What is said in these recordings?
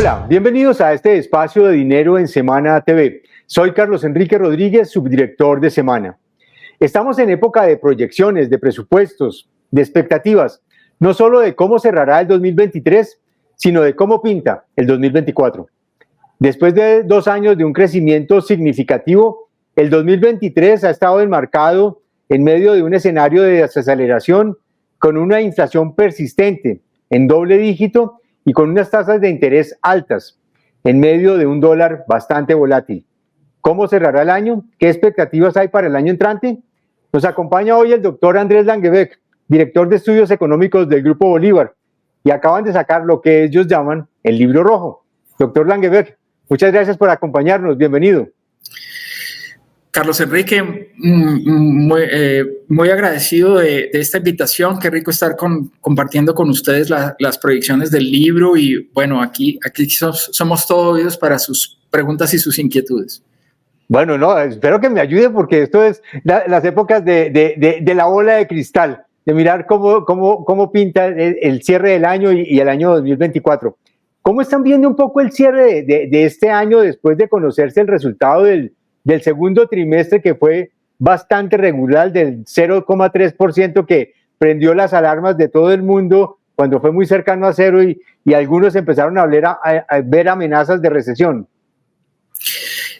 Hola, bienvenidos a este espacio de Dinero en Semana TV. Soy Carlos Enrique Rodríguez, subdirector de Semana. Estamos en época de proyecciones, de presupuestos, de expectativas, no solo de cómo cerrará el 2023, sino de cómo pinta el 2024. Después de 2 años de un crecimiento significativo, el 2023 ha estado enmarcado en medio de un escenario de desaceleración con una inflación persistente en doble dígito y con unas tasas de interés altas, en medio de un dólar bastante volátil. ¿Cómo cerrará el año? ¿Qué expectativas hay para el año entrante? Nos acompaña hoy el doctor Andrés Langebeck, director de estudios económicos del Grupo Bolívar, y acaban de sacar lo que ellos llaman el libro rojo. Doctor Langebeck, muchas gracias por acompañarnos, bienvenido. Carlos Enrique, muy agradecido de esta invitación. Qué rico estar compartiendo con ustedes las proyecciones del libro y bueno, aquí somos todos oídos para sus preguntas y sus inquietudes. Bueno, no, espero que me ayude porque esto es las épocas de la bola de cristal, de mirar cómo pinta el cierre del año y el año 2024. ¿Cómo están viendo un poco el cierre de este año después de conocerse el resultado del segundo trimestre, que fue bastante regular, del 0,3%, que prendió las alarmas de todo el mundo cuando fue muy cercano a cero y algunos empezaron a ver amenazas de recesión?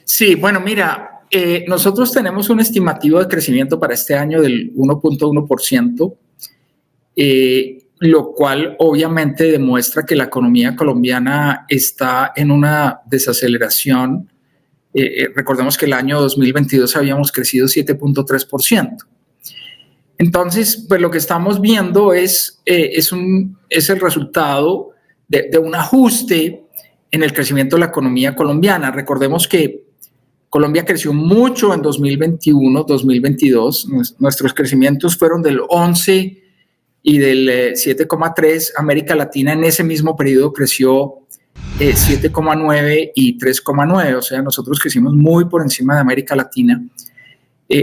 Sí, bueno, mira, nosotros tenemos un estimativo de crecimiento para este año del 1.1%, lo cual obviamente demuestra que la economía colombiana está en una desaceleración. Recordemos que el año 2022 habíamos crecido 7.3%. Entonces, pues lo que estamos viendo es el resultado de un ajuste en el crecimiento de la economía colombiana. Recordemos que Colombia creció mucho en 2021, 2022. Nuestros crecimientos fueron del 11 y del 7,3. América Latina en ese mismo periodo creció 7,9 y 3,9, o sea, nosotros crecimos muy por encima de América Latina.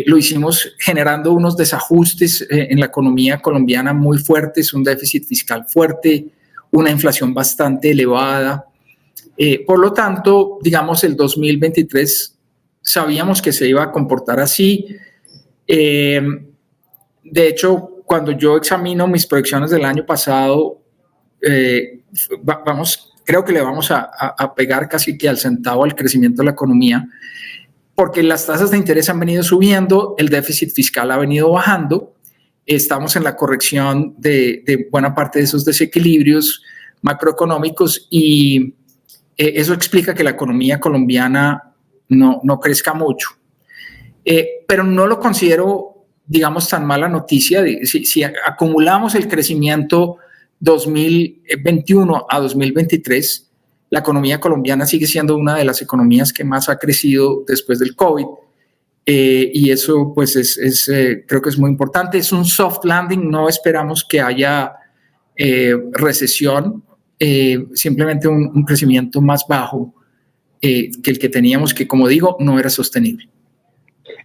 Lo hicimos generando unos desajustes en la economía colombiana muy fuertes, un déficit fiscal fuerte, una inflación bastante elevada. Por lo tanto, digamos, el 2023 sabíamos que se iba a comportar así. De hecho, cuando yo examino mis proyecciones del año pasado, creo que le vamos a pegar casi que al centavo al crecimiento de la economía, porque las tasas de interés han venido subiendo, el déficit fiscal ha venido bajando, estamos en la corrección de buena parte de esos desequilibrios macroeconómicos y eso explica que la economía colombiana no crezca mucho. Pero no lo considero, digamos, tan mala noticia. Si acumulamos el crecimiento 2021 a 2023, la economía colombiana sigue siendo una de las economías que más ha crecido después del COVID. Y eso, pues, creo que es muy importante. Es un soft landing, no esperamos que haya recesión, simplemente un crecimiento más bajo que el que teníamos, que, como digo, no era sostenible.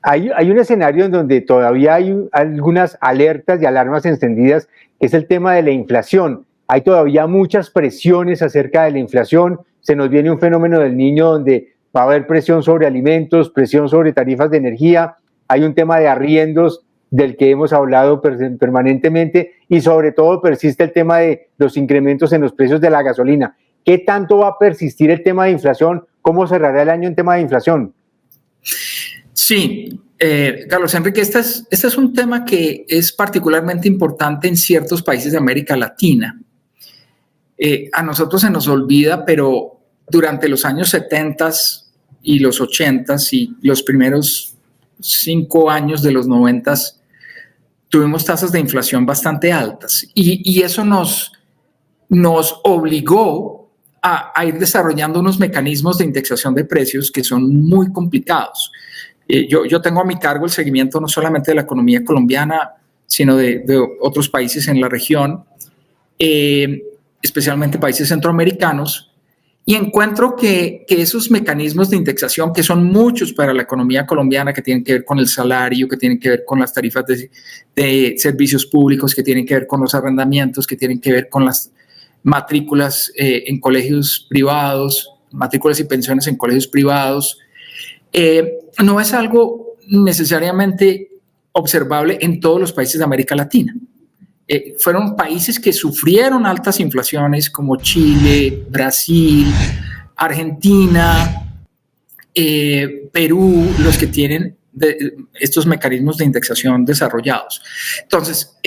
Hay un escenario en donde todavía hay algunas alertas y alarmas encendidas, que es el tema de la inflación. Hay todavía muchas presiones acerca de la inflación. Se nos viene un fenómeno del Niño donde va a haber presión sobre alimentos, presión sobre tarifas de energía. Hay un tema de arriendos del que hemos hablado permanentemente y sobre todo persiste el tema de los incrementos en los precios de la gasolina. ¿Qué tanto va a persistir el tema de inflación? ¿Cómo cerrará el año en tema de inflación? Sí, Carlos Enrique, este es un tema que es particularmente importante en ciertos países de América Latina. A nosotros se nos olvida, pero durante los años 70 y los 80 y los primeros 5 años de los 90 tuvimos tasas de inflación bastante altas y eso nos obligó a ir desarrollando unos mecanismos de indexación de precios que son muy complicados. Yo tengo a mi cargo el seguimiento no solamente de la economía colombiana, sino de otros países en la región, especialmente países centroamericanos, y encuentro que esos mecanismos de indexación, que son muchos para la economía colombiana, que tienen que ver con el salario, que tienen que ver con las tarifas de servicios públicos, que tienen que ver con los arrendamientos, que tienen que ver con matrículas en colegios privados, matrículas y pensiones en colegios privados. No es algo necesariamente observable en todos los países de América Latina. Fueron países que sufrieron altas inflaciones como Chile, Brasil, Argentina, Perú, los que tienen estos mecanismos de indexación desarrollados. Entonces,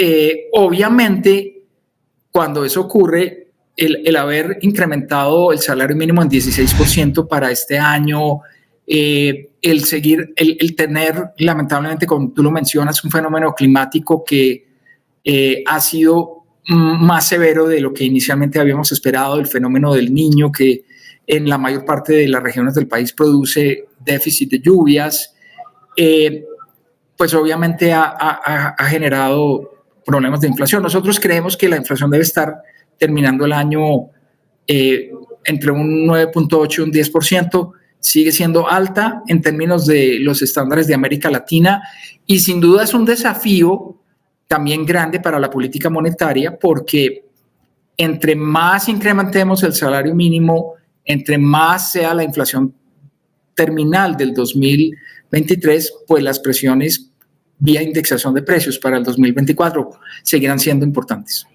obviamente, cuando eso ocurre, el haber incrementado el salario mínimo en 16% para este año, el tener, lamentablemente, como tú lo mencionas, un fenómeno climático que ha sido más severo de lo que inicialmente habíamos esperado, el fenómeno del Niño, que en la mayor parte de las regiones del país produce déficit de lluvias, pues obviamente ha generado problemas de inflación. Nosotros creemos que la inflación debe estar terminando el año entre un 9.8 y un 10%, sigue siendo alta en términos de los estándares de América Latina y sin duda es un desafío también grande para la política monetaria porque entre más incrementemos el salario mínimo, entre más sea la inflación terminal del 2023, pues las presiones vía indexación de precios para el 2024 seguirán siendo importantes.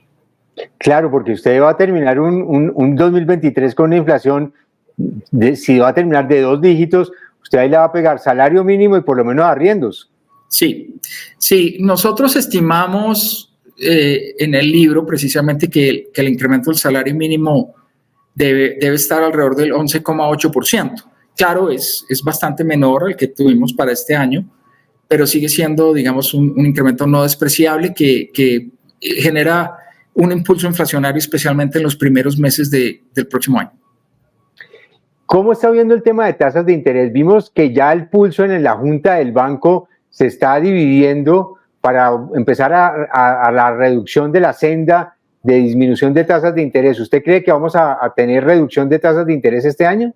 Claro, porque usted va a terminar un 2023 con una inflación, si va a terminar de 2 dígitos, usted ahí le va a pegar salario mínimo y por lo menos arriendos. Sí, nosotros estimamos en el libro precisamente que el incremento del salario mínimo debe estar alrededor del 11,8%. Claro, es bastante menor al que tuvimos para este año, pero sigue siendo, digamos, un incremento no despreciable que genera un impulso inflacionario, especialmente en los primeros meses del próximo año. ¿Cómo está viendo el tema de tasas de interés? Vimos que ya el pulso en la Junta del Banco se está dividiendo para empezar a la reducción de la senda de disminución de tasas de interés. ¿Usted cree que vamos a tener reducción de tasas de interés este año?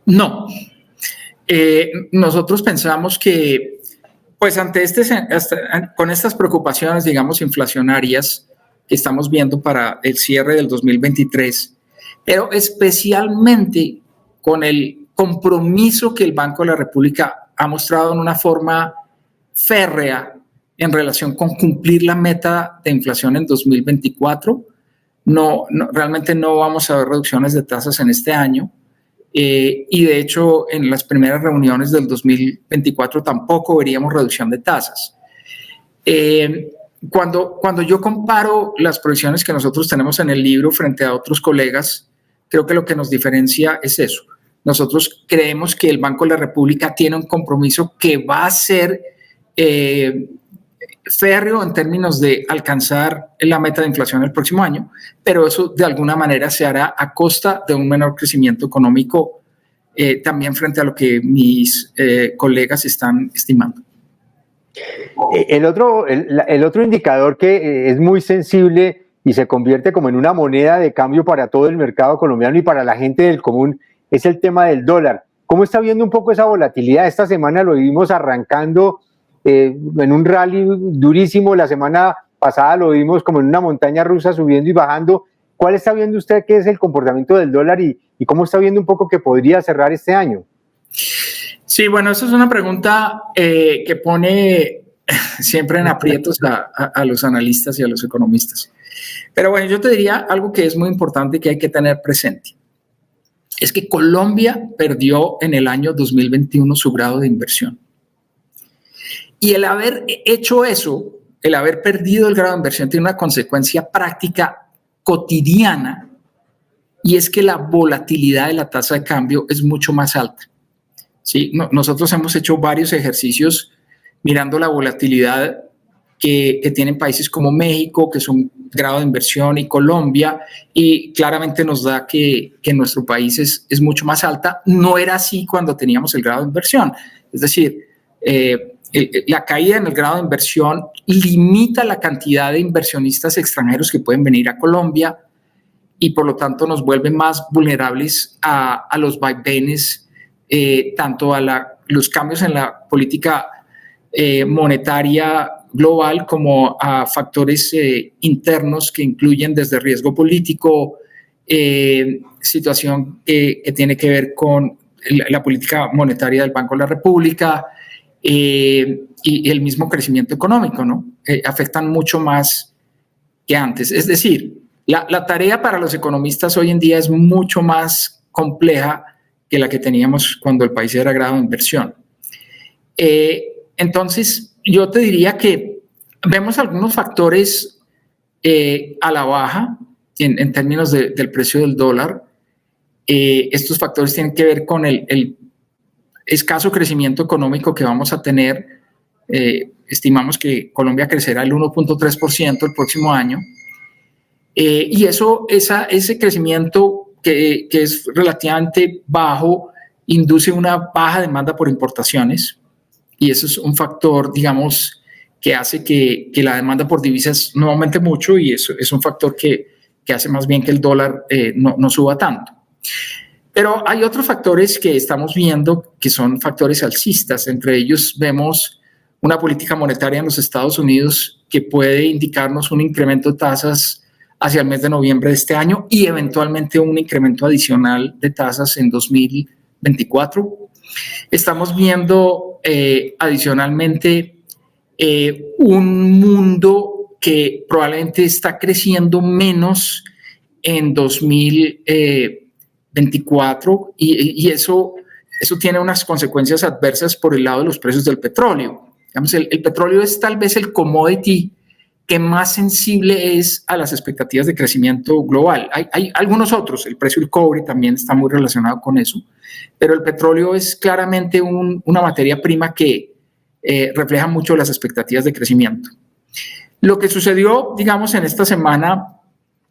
No. Nosotros pensamos que, pues con estas preocupaciones, digamos, inflacionarias que estamos viendo para el cierre del 2023, pero especialmente con el compromiso que el Banco de la República ha mostrado en una forma férrea en relación con cumplir la meta de inflación en 2024. Realmente no vamos a ver reducciones de tasas en este año y de hecho en las primeras reuniones del 2024 tampoco veríamos reducción de tasas. Cuando yo comparo las proyecciones que nosotros tenemos en el libro frente a otros colegas, creo que lo que nos diferencia es eso. Nosotros creemos que el Banco de la República tiene un compromiso que va a ser férreo en términos de alcanzar la meta de inflación el próximo año, pero eso de alguna manera se hará a costa de un menor crecimiento económico también frente a lo que mis colegas están estimando. El otro indicador que es muy sensible y se convierte como en una moneda de cambio para todo el mercado colombiano y para la gente del común es el tema del dólar. ¿Cómo está viendo un poco esa volatilidad? Esta semana lo vimos arrancando en un rally durísimo, la semana pasada lo vimos como en una montaña rusa subiendo y bajando. ¿Cuál está viendo usted que es el comportamiento del dólar y cómo está viendo un poco que podría cerrar este año? Sí, bueno, esa es una pregunta que pone siempre en aprietos a los analistas y a los economistas. Pero bueno, yo te diría algo que es muy importante y que hay que tener presente. Es que Colombia perdió en el año 2021 su grado de inversión. Y el haber hecho eso, el haber perdido el grado de inversión, tiene una consecuencia práctica cotidiana, y es que la volatilidad de la tasa de cambio es mucho más alta. ¿Sí? Nosotros hemos hecho varios ejercicios mirando la volatilidad que tienen países como México, que son grado de inversión, y Colombia, y claramente nos da que en nuestro país es mucho más alta. No era así cuando teníamos el grado de inversión. Es decir, la caída en el grado de inversión limita la cantidad de inversionistas extranjeros que pueden venir a Colombia y por lo tanto nos vuelve más vulnerables a los vaivenes, tanto a los cambios en la política monetaria global como a factores internos que incluyen desde riesgo político, situación que tiene que ver con la política monetaria del Banco de la República y el mismo crecimiento económico, ¿no? Afectan mucho más que antes. Es decir, la tarea para los economistas hoy en día es mucho más compleja que la que teníamos cuando el país era grado de inversión. Entonces, yo te diría que vemos algunos factores a la baja en términos del precio del dólar. Estos factores tienen que ver con el escaso crecimiento económico que vamos a tener. Estimamos que Colombia crecerá el 1.3% el próximo año. Y ese crecimiento que es relativamente bajo induce una baja demanda por importaciones. Y eso es un factor, digamos, que hace que la demanda por divisas no aumente mucho, y eso es un factor que hace más bien que el dólar no suba tanto. Pero hay otros factores que estamos viendo que son factores alcistas. Entre ellos vemos una política monetaria en los Estados Unidos que puede indicarnos un incremento de tasas hacia el mes de noviembre de este año y eventualmente un incremento adicional de tasas en 2024. Estamos viendo adicionalmente un mundo que probablemente está creciendo menos en 2024 y eso tiene unas consecuencias adversas por el lado de los precios del petróleo. Digamos, el petróleo es tal vez el commodity que más sensible es a las expectativas de crecimiento global. Hay algunos otros, el precio del cobre también está muy relacionado con eso, pero el petróleo es claramente una materia prima que refleja mucho las expectativas de crecimiento. Lo que sucedió, digamos, en esta semana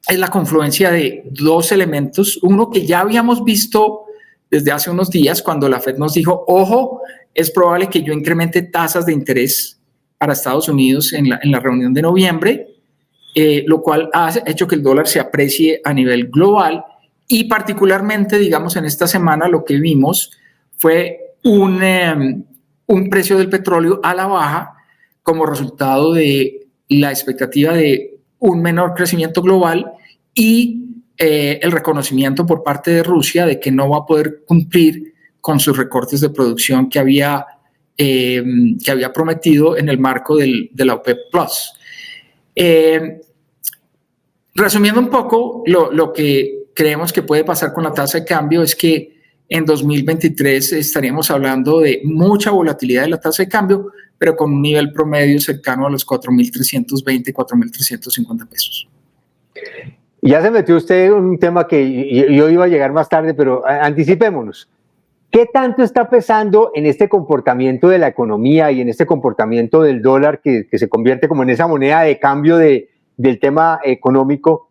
es la confluencia de dos elementos. Uno que ya habíamos visto desde hace unos días cuando la Fed nos dijo, ojo, es probable que yo incremente tasas de interés para Estados Unidos en la reunión de noviembre, lo cual ha hecho que el dólar se aprecie a nivel global y particularmente, digamos, en esta semana lo que vimos fue un precio del petróleo a la baja como resultado de la expectativa de un menor crecimiento global y el reconocimiento por parte de Rusia de que no va a poder cumplir con sus recortes de producción que había prometido en el marco de la OPEP+. Resumiendo un poco, lo que creemos que puede pasar con la tasa de cambio es que en 2023 estaríamos hablando de mucha volatilidad de la tasa de cambio, pero con un nivel promedio cercano a los 4.320, 4.350 pesos. Ya se metió usted en un tema que yo iba a llegar más tarde, pero anticipémonos. ¿Qué tanto está pesando en este comportamiento de la economía y en este comportamiento del dólar que se convierte como en esa moneda de cambio del tema económico,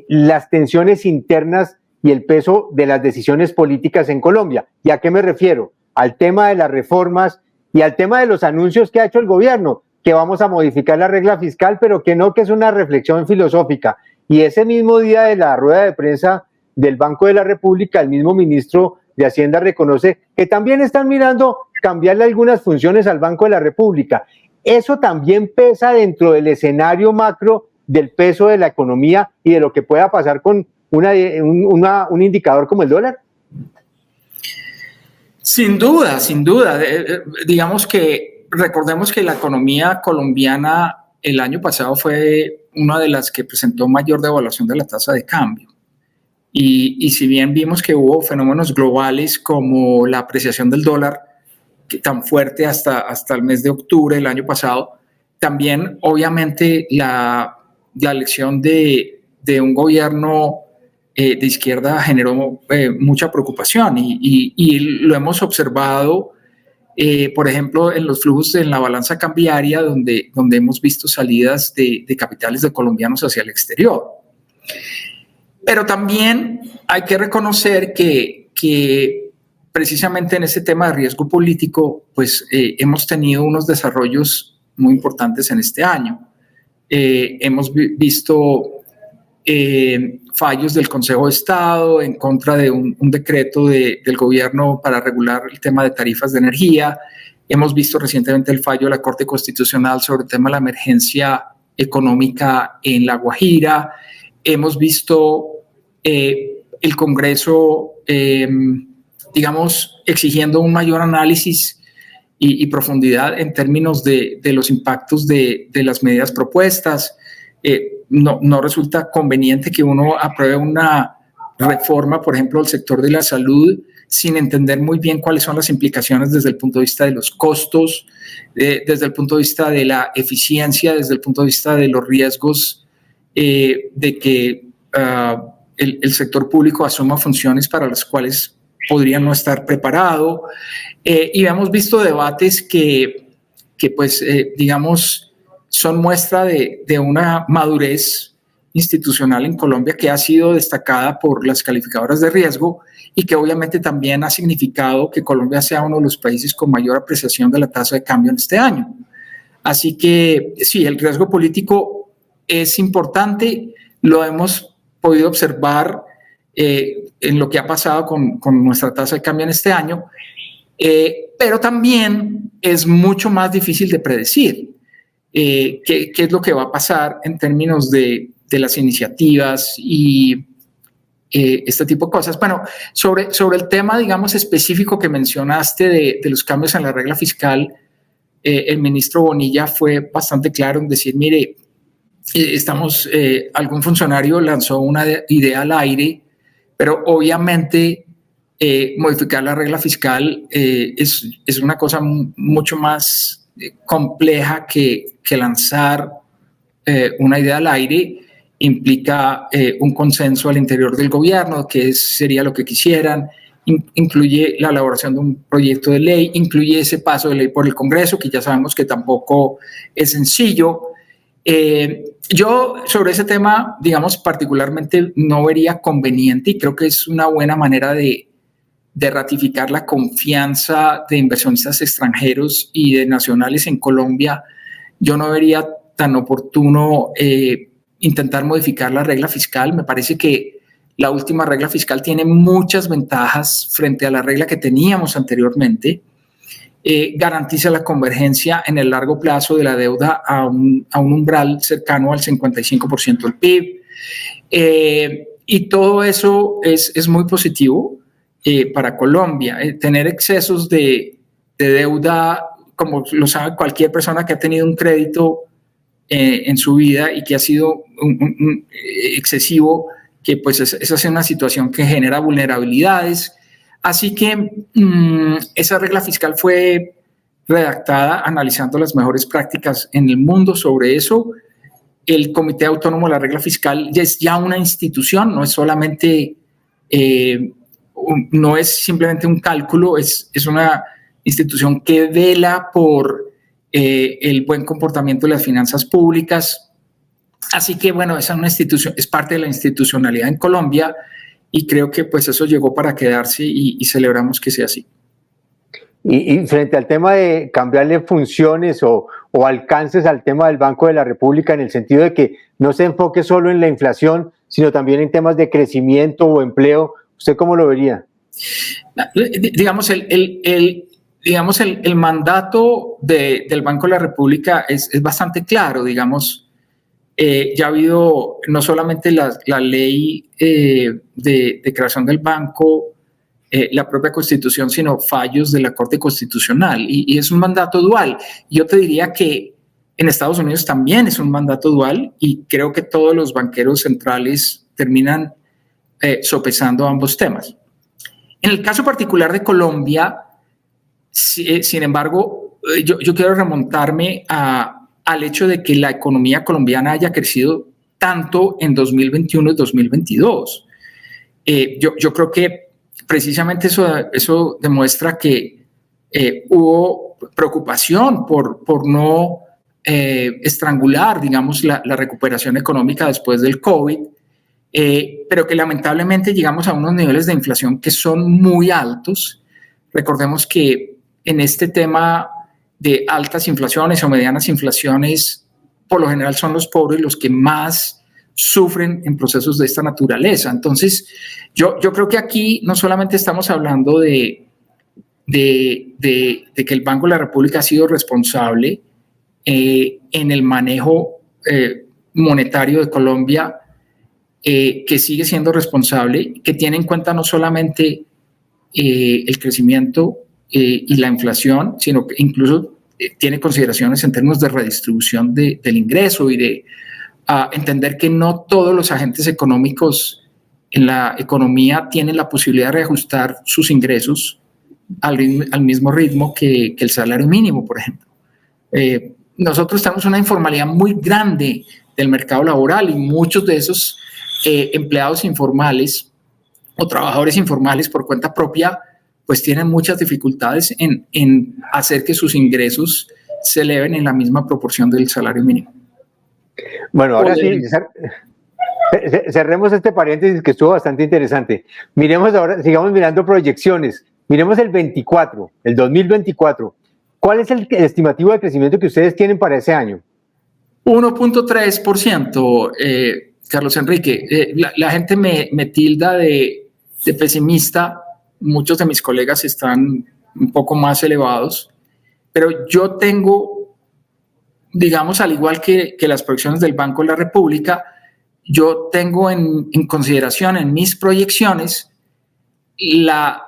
las tensiones internas y el peso de las decisiones políticas en Colombia? ¿Y a qué me refiero? Al tema de las reformas y al tema de los anuncios que ha hecho el gobierno, que vamos a modificar la regla fiscal, pero que es una reflexión filosófica. Y ese mismo día de la rueda de prensa del Banco de la República, el mismo ministro de Hacienda reconoce que también están mirando cambiarle algunas funciones al Banco de la República. Eso también pesa dentro del escenario macro del peso de la economía y de lo que pueda pasar con un indicador como el dólar. Sin duda, sin duda. Digamos que recordemos que la economía colombiana el año pasado fue una de las que presentó mayor devaluación de la tasa de cambio. Y si bien vimos que hubo fenómenos globales como la apreciación del dólar, que tan fuerte hasta el mes de octubre del año pasado, también obviamente la elección de un gobierno de izquierda generó mucha preocupación y lo hemos observado, por ejemplo, en los flujos en la balanza cambiaria, donde hemos visto salidas de capitales de colombianos hacia el exterior. Pero también hay que reconocer que precisamente en ese tema de riesgo político, pues hemos tenido unos desarrollos muy importantes en este año. Hemos visto fallos del Consejo de Estado en contra de un decreto del gobierno para regular el tema de tarifas de energía. Hemos visto recientemente el fallo de la Corte Constitucional sobre el tema de la emergencia económica en La Guajira. Hemos visto el Congreso, digamos, exigiendo un mayor análisis y profundidad en términos de los impactos de las medidas propuestas. No resulta conveniente que uno apruebe una reforma, por ejemplo, del sector de la salud, sin entender muy bien cuáles son las implicaciones desde el punto de vista de los costos, desde el punto de vista de la eficiencia, desde el punto de vista de los riesgos de que el sector público asuma funciones para las cuales podría no estar preparado. Y hemos visto debates que pues, digamos, son muestra de una madurez institucional en Colombia que ha sido destacada por las calificadoras de riesgo y que obviamente también ha significado que Colombia sea uno de los países con mayor apreciación de la tasa de cambio en este año. Así que sí, el riesgo político es importante, lo hemos podido observar en lo que ha pasado con nuestra tasa de cambio en este año, pero también es mucho más difícil de predecir qué es lo que va a pasar en términos de las iniciativas y este tipo de cosas. Bueno, sobre el tema, digamos, específico que mencionaste de los cambios en la regla fiscal, el ministro Bonilla fue bastante claro en decir, mire, algún funcionario lanzó una idea al aire, pero obviamente modificar la regla fiscal es una cosa mucho más compleja que lanzar una idea al aire. Implica un consenso al interior del gobierno, que sería lo que quisieran, incluye la elaboración de un proyecto de ley, incluye ese paso de ley por el Congreso, que ya sabemos que tampoco es sencillo. Yo sobre ese tema, digamos, particularmente no vería conveniente, y creo que es una buena manera de ratificar la confianza de inversionistas extranjeros y de nacionales en Colombia. Yo no vería tan oportuno intentar modificar la regla fiscal. Me parece que la última regla fiscal tiene muchas ventajas frente a la regla que teníamos anteriormente. Garantiza la convergencia en el largo plazo de la deuda a un umbral cercano al 55% del PIB. Y todo eso es muy positivo para Colombia. Tener excesos de deuda, como lo sabe cualquier persona que ha tenido un crédito en su vida y que ha sido excesivo, que pues esa es una situación que genera vulnerabilidades. Así que esa regla fiscal fue redactada analizando las mejores prácticas en el mundo sobre eso. El Comité Autónomo de la Regla Fiscal es ya una institución, no es solamente, no es simplemente un cálculo, es una institución que vela por el buen comportamiento de las finanzas públicas. Así que, bueno, esa es una institución, es parte de la institucionalidad en Colombia y creo que pues eso llegó para quedarse y celebramos que sea así. Y frente al tema de cambiarle funciones o alcances al tema del Banco de la República, en el sentido de que no se enfoque solo en la inflación, sino también en temas de crecimiento o empleo, ¿usted cómo lo vería? Digamos, el mandato del Banco de la República es bastante claro, digamos. Ya ha habido no solamente la ley de creación del banco, la propia Constitución, sino fallos de la Corte Constitucional, y es un mandato dual. Yo te diría que en Estados Unidos también es un mandato dual, y creo que todos los banqueros centrales terminan sopesando ambos temas. En el caso particular de Colombia, sin embargo, yo quiero remontarme al hecho de que la economía colombiana haya crecido tanto en 2021 y 2022. Yo creo que precisamente eso demuestra que hubo preocupación por no estrangular, digamos, la recuperación económica después del COVID, pero que lamentablemente llegamos a unos niveles de inflación que son muy altos. Recordemos que en este tema de altas inflaciones o medianas inflaciones, por lo general son los pobres los que más sufren en procesos de esta naturaleza. Entonces, yo creo que aquí no solamente estamos hablando de de que el Banco de la República ha sido responsable en el manejo monetario de Colombia, que sigue siendo responsable, que tiene en cuenta no solamente el crecimiento y la inflación, sino que incluso tiene consideraciones en términos de redistribución del ingreso y de entender que no todos los agentes económicos en la economía tienen la posibilidad de reajustar sus ingresos al mismo ritmo que el salario mínimo, por ejemplo. Nosotros tenemos una informalidad muy grande del mercado laboral y muchos de esos empleados informales o trabajadores informales por cuenta propia pues tienen muchas dificultades en hacer que sus ingresos se eleven en la misma proporción del salario mínimo. Bueno, ahora sí, cerremos este paréntesis que estuvo bastante interesante. Miremos ahora, sigamos mirando proyecciones. Miremos el 2024. ¿Cuál es el estimativo de crecimiento que ustedes tienen para ese año? 1.3%, Carlos Enrique. La gente me tilda de pesimista. Muchos de mis colegas están un poco más elevados, pero yo tengo, digamos, al igual que las proyecciones del Banco de la República, yo tengo en consideración en mis proyecciones la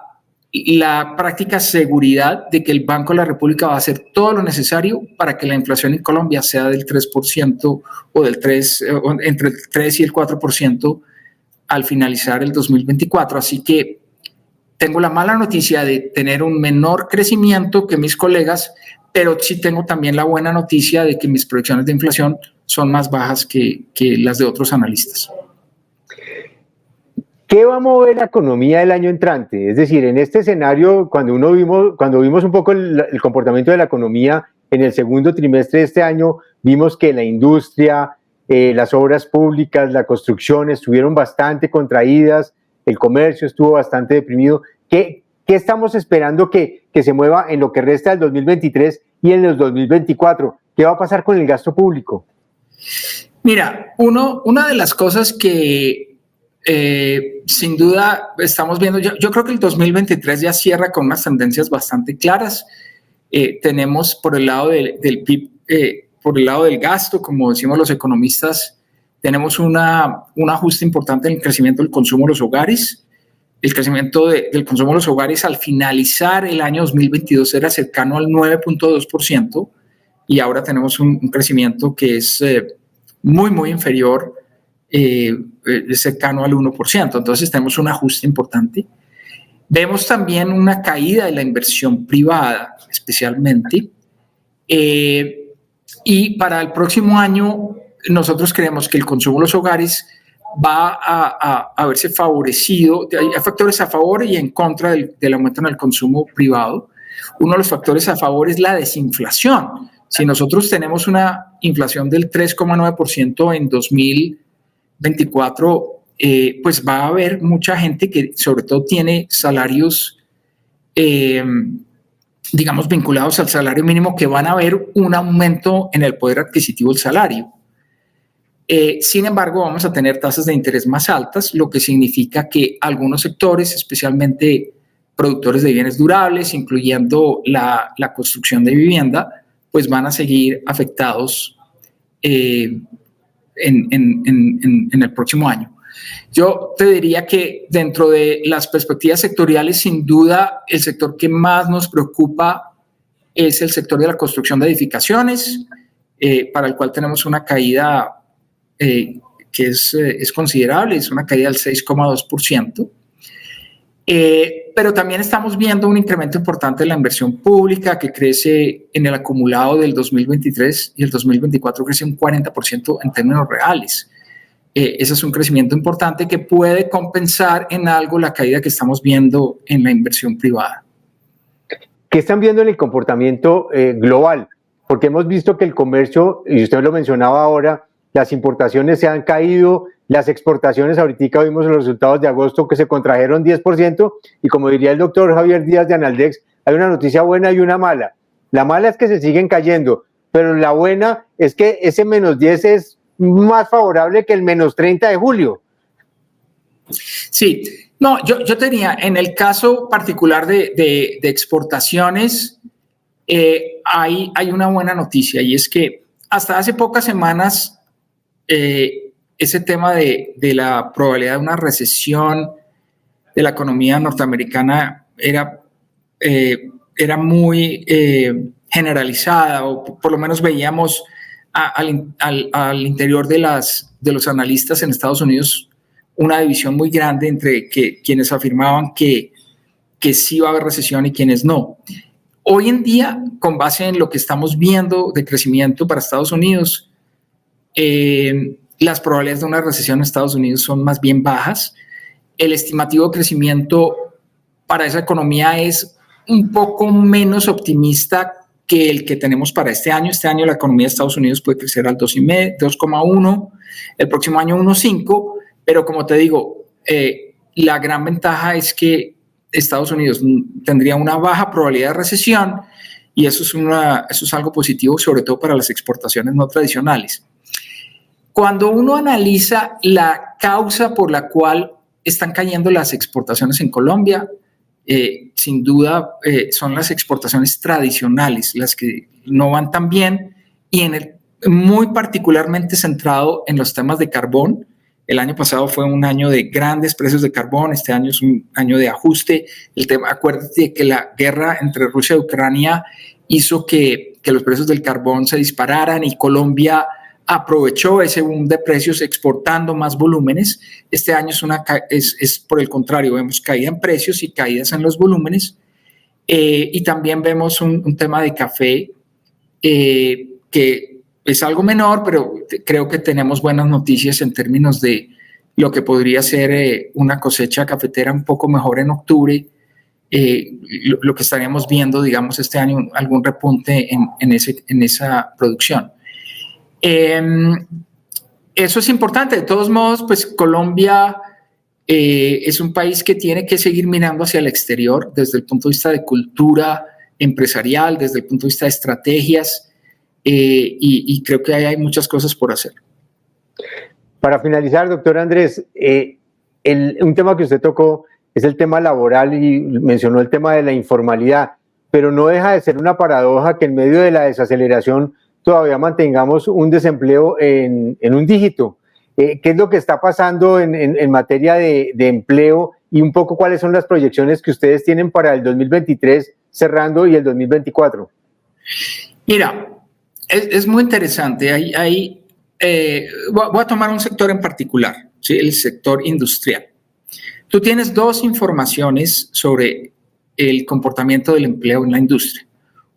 práctica seguridad de que el Banco de la República va a hacer todo lo necesario para que la inflación en Colombia sea del 3% o entre el 3 y el 4% al finalizar el 2024. Así que tengo la mala noticia de tener un menor crecimiento que mis colegas, pero sí tengo también la buena noticia de que mis proyecciones de inflación son más bajas que las de otros analistas. ¿Qué va a mover la economía del año entrante? Es decir, en este escenario, cuando vimos un poco el comportamiento de la economía en el segundo trimestre de este año, vimos que la industria, las obras públicas, la construcción estuvieron bastante contraídas, el comercio estuvo bastante deprimido. ¿Qué estamos esperando que se mueva en lo que resta del 2023 y en el 2024? ¿Qué va a pasar con el gasto público? Mira, una de las cosas que sin duda estamos viendo, yo creo que el 2023 ya cierra con unas tendencias bastante claras. Tenemos por el lado del PIB, por el lado del gasto, como decimos los economistas, tenemos un ajuste importante en el crecimiento del consumo de los hogares. El crecimiento del consumo de los hogares al finalizar el año 2022 era cercano al 9.2% y ahora tenemos un crecimiento que es muy, muy inferior, cercano al 1%. Entonces tenemos un ajuste importante. Vemos también una caída de la inversión privada, especialmente. Y para el próximo año, nosotros creemos que el consumo de los hogares va a verse favorecido. Hay factores a favor y en contra del aumento en el consumo privado. Uno de los factores a favor es la desinflación. Si nosotros tenemos una inflación del 3,9% en 2024, pues va a haber mucha gente que sobre todo tiene salarios, digamos, vinculados al salario mínimo, que van a ver un aumento en el poder adquisitivo del salario. Sin embargo, vamos a tener tasas de interés más altas, lo que significa que algunos sectores, especialmente productores de bienes durables, incluyendo la construcción de vivienda, pues van a seguir afectados en el próximo año. Yo te diría que dentro de las perspectivas sectoriales, sin duda, el sector que más nos preocupa es el sector de la construcción de edificaciones, para el cual tenemos una caída que es considerable, es una caída del 6,2%. Pero también estamos viendo un incremento importante de la inversión pública que crece en el acumulado del 2023 y el 2024 crece un 40% en términos reales. Ese es un crecimiento importante que puede compensar en algo la caída que estamos viendo en la inversión privada. ¿Qué están viendo en el comportamiento global? Porque hemos visto que el comercio, y usted lo mencionaba ahora, las importaciones se han caído, las exportaciones, ahorita vimos los resultados de agosto que se contrajeron 10%, y como diría el doctor Javier Díaz de Analdex, hay una noticia buena y una mala. La mala es que se siguen cayendo, pero la buena es que ese menos 10 es más favorable que el menos 30 de julio. Sí, no, yo tenía, en el caso particular de exportaciones, hay una buena noticia, y es que hasta hace pocas semanas ese tema de la probabilidad de una recesión de la economía norteamericana era muy generalizada, o por lo menos veíamos al interior de los analistas en Estados Unidos una división muy grande entre quienes afirmaban que sí va a haber recesión y quienes no. Hoy en día, con base en lo que estamos viendo de crecimiento para Estados Unidos, las probabilidades de una recesión en Estados Unidos son más bien bajas. El estimativo de crecimiento para esa economía es un poco menos optimista que el que tenemos para este año. Este año la economía de Estados Unidos puede crecer al 2,1, el próximo año 1,5, pero como te digo, la gran ventaja es que Estados Unidos tendría una baja probabilidad de recesión, y eso es algo positivo, sobre todo para las exportaciones no tradicionales. Cuando uno analiza la causa por la cual están cayendo las exportaciones en Colombia, sin duda son las exportaciones tradicionales las que no van tan bien, y muy particularmente centrado en los temas de carbón. El año pasado fue un año de grandes precios de carbón, este año es un año de ajuste. Acuérdate que la guerra entre Rusia y Ucrania hizo que los precios del carbón se dispararan, y Colombia aprovechó ese boom de precios exportando más volúmenes. Este año es por el contrario, vemos caída en precios y caídas en los volúmenes. Y también vemos un tema de café que es algo menor, pero creo que tenemos buenas noticias en términos de lo que podría ser una cosecha cafetera un poco mejor en octubre. Lo que estaríamos viendo, digamos, este año, algún repunte en esa producción. Eso es importante. De todos modos, pues Colombia es un país que tiene que seguir mirando hacia el exterior desde el punto de vista de cultura empresarial, desde el punto de vista de estrategias, y creo que hay muchas cosas por hacer. Para finalizar, doctor Andrés, un tema que usted tocó es el tema laboral, y mencionó el tema de la informalidad, pero no deja de ser una paradoja que en medio de la desaceleración todavía mantengamos un desempleo en un dígito. ¿Qué es lo que está pasando en materia de empleo, y un poco cuáles son las proyecciones que ustedes tienen para el 2023 cerrando y el 2024? Mira, es muy interesante. Voy a tomar un sector en particular, ¿sí? El sector industrial. Tú tienes dos informaciones sobre el comportamiento del empleo en la industria.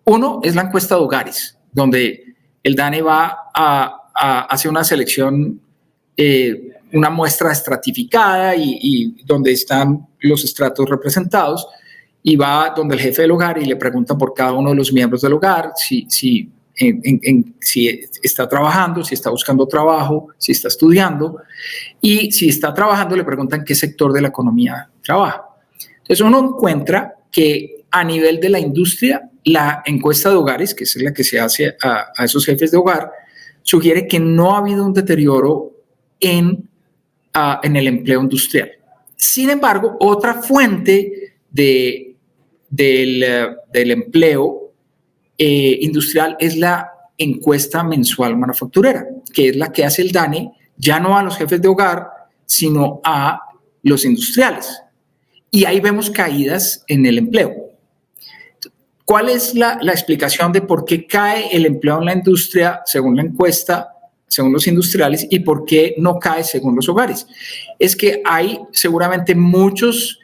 Uno es la encuesta de hogares, donde el DANE va a hacer una selección, una muestra estratificada, y donde están los estratos representados, y va donde el jefe del hogar y le pregunta por cada uno de los miembros del hogar si está trabajando, si está buscando trabajo, si está estudiando, y si está trabajando le preguntan qué sector de la economía trabaja. Entonces uno encuentra que a nivel de la industria, la encuesta de hogares, que es la que se hace a esos jefes de hogar, sugiere que no ha habido un deterioro en el empleo industrial. Sin embargo, otra fuente del empleo industrial es la encuesta mensual manufacturera, que es la que hace el DANE, ya no a los jefes de hogar, sino a los industriales. Y ahí vemos caídas en el empleo. ¿Cuál es la explicación de por qué cae el empleo en la industria según la encuesta, según los industriales, y por qué no cae según los hogares? Es que hay seguramente muchos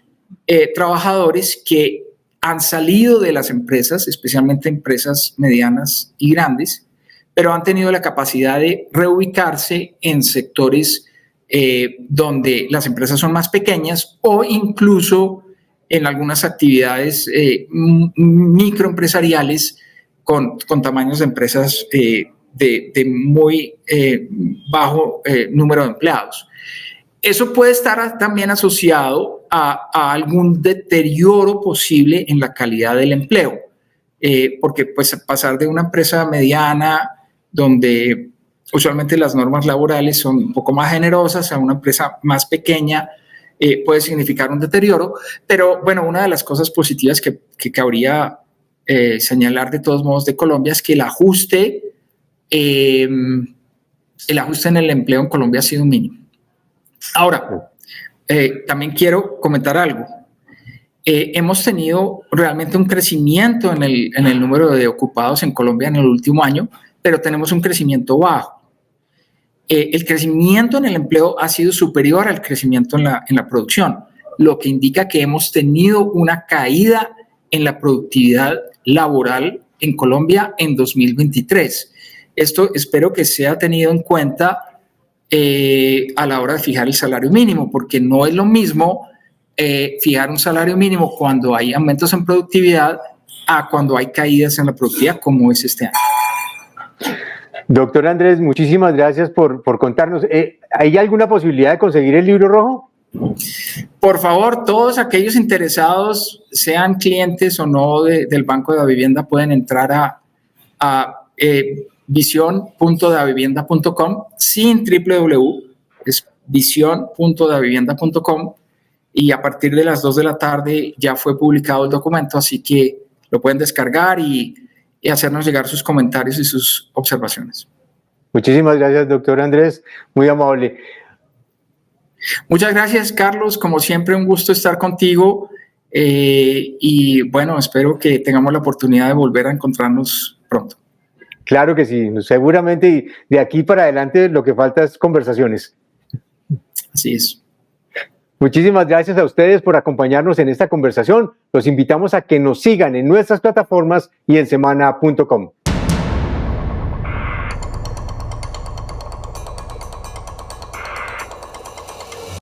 trabajadores que han salido de las empresas, especialmente empresas medianas y grandes, pero han tenido la capacidad de reubicarse en sectores donde las empresas son más pequeñas, o incluso en algunas actividades microempresariales con tamaños de empresas de muy bajo número de empleados. Eso puede estar también asociado a algún deterioro posible en la calidad del empleo, porque pues pasar de una empresa mediana, donde usualmente las normas laborales son un poco más generosas, a una empresa más pequeña, puede significar un deterioro, pero bueno, una de las cosas positivas que cabría señalar de todos modos de Colombia es que el ajuste en el empleo en Colombia ha sido mínimo. Ahora, también quiero comentar algo. Hemos tenido realmente un crecimiento en el número de ocupados en Colombia en el último año, pero tenemos un crecimiento bajo. El crecimiento en el empleo ha sido superior al crecimiento en la producción, lo que indica que hemos tenido una caída en la productividad laboral en Colombia en 2023. Esto espero que sea tenido en cuenta a la hora de fijar el salario mínimo, porque no es lo mismo fijar un salario mínimo cuando hay aumentos en productividad a cuando hay caídas en la productividad, como es este año. Doctor Andrés, muchísimas gracias por contarnos. ¿Hay alguna posibilidad de conseguir el libro rojo? Por favor, todos aquellos interesados, sean clientes o no del Banco de la Vivienda, pueden entrar a visión.davivienda.com sin www, es visión.davivienda.com, y a partir de las 2 de la tarde ya fue publicado el documento, así que lo pueden descargar y hacernos llegar sus comentarios y sus observaciones. Muchísimas gracias, doctor Andrés, muy amable. Muchas gracias, Carlos, como siempre un gusto estar contigo y bueno, espero que tengamos la oportunidad de volver a encontrarnos pronto. Claro que sí, seguramente, y de aquí para adelante lo que falta es conversaciones. Así es. Muchísimas gracias a ustedes por acompañarnos en esta conversación. Los invitamos a que nos sigan en nuestras plataformas y en semana.com.